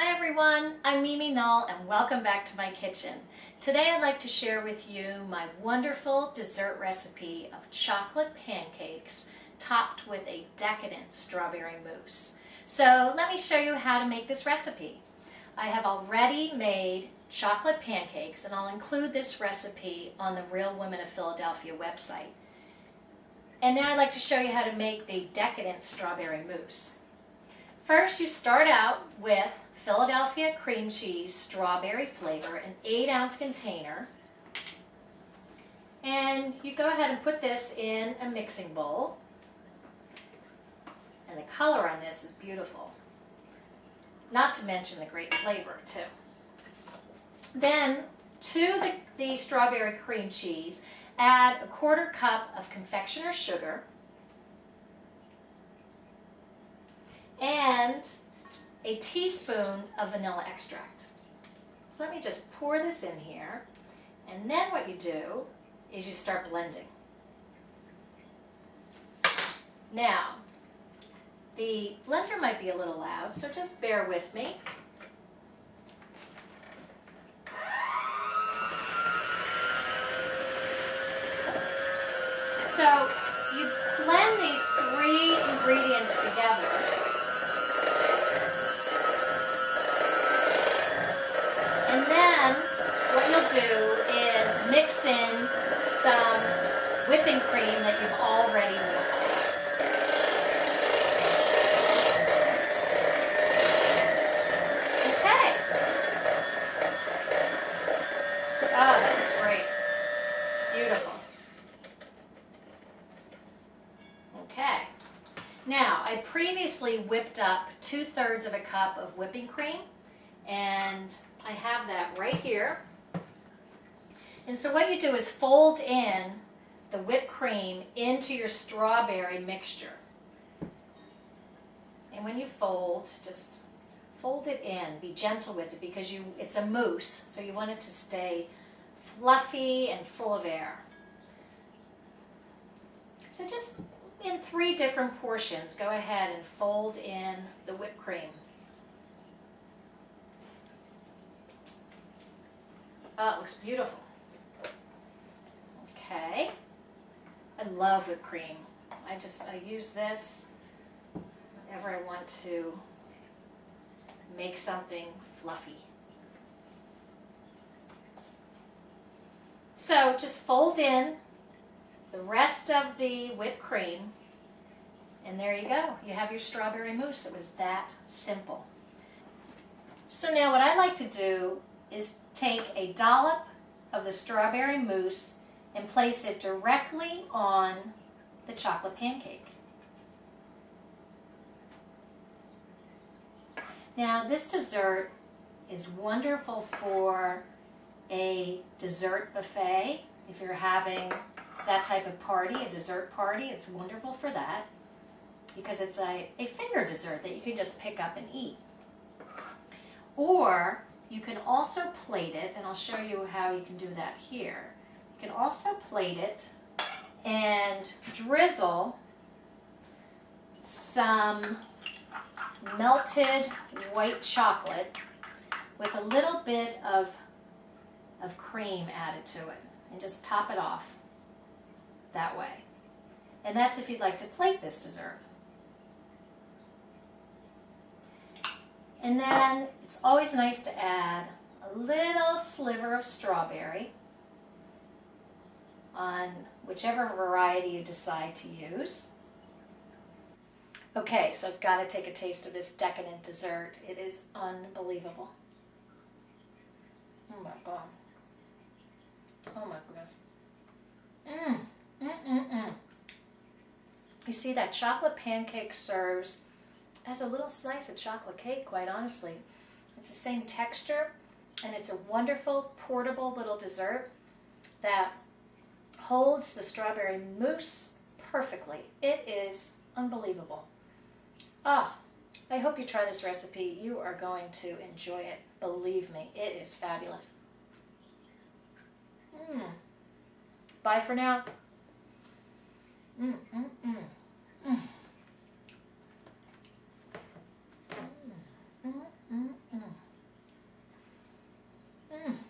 Hi everyone, I'm Mimi Null and welcome back to my kitchen. Today I'd like to share with you my wonderful dessert recipe of chocolate pancakes topped with a decadent strawberry mousse. So let me show you how to make this recipe. I have already made chocolate pancakes and I'll include this recipe on the Real Women of Philadelphia website. And now I'd like to show you how to make the decadent strawberry mousse. First, you start out with Philadelphia cream cheese strawberry flavor, an 8-ounce container. And you go ahead and put this in a mixing bowl. And the color on this is beautiful. Not to mention the great flavor, too. Then, to the strawberry cream cheese, add a 1/4 cup of confectioner's sugar and a teaspoon of vanilla extract. So let me just pour this in here, and then what you do is you start blending. Now, the blender might be a little loud, so just bear with me. So you blend these 3 ingredients together. And then what you'll do is mix in some whipping cream that you've already whipped. Okay. Oh, that looks great. Beautiful. Okay. Now, I previously whipped up 2/3 of a cup of whipping cream, and I have that right here. And so what you do is fold in the whipped cream into your strawberry mixture. And when you fold, just fold it in. Be gentle with it because it's a mousse, so you want it to stay fluffy and full of air. So just in 3 different portions, go ahead and fold in the whipped cream. Oh, it looks beautiful. Okay. I love whipped cream. I use this whenever I want to make something fluffy. So just fold in the rest of the whipped cream, and there you go. You have your strawberry mousse. It was that simple. So now what I like to do is take a dollop of the strawberry mousse and place it directly on the chocolate pancake. Now this dessert is wonderful for a dessert buffet. If you're having that type of party, a dessert party, it's wonderful for that because it's a finger dessert that you can just pick up and eat. Or you can also plate it, and I'll show you how you can do that here. You can also plate it and drizzle some melted white chocolate with a little bit of cream added to it, and just top it off that way. And that's if you'd like to plate this dessert. And then it's always nice to add a little sliver of strawberry on whichever variety you decide to use. Okay, so I've got to take a taste of this decadent dessert. It is unbelievable. Oh my God. Oh my goodness. You see, that chocolate pancake serves as a little slice of chocolate cake, quite honestly. It's the same texture, and it's a wonderful, portable little dessert that holds the strawberry mousse perfectly. It is unbelievable. Oh, I hope you try this recipe. You are going to enjoy it. Believe me, it is fabulous. Bye for now. Mm.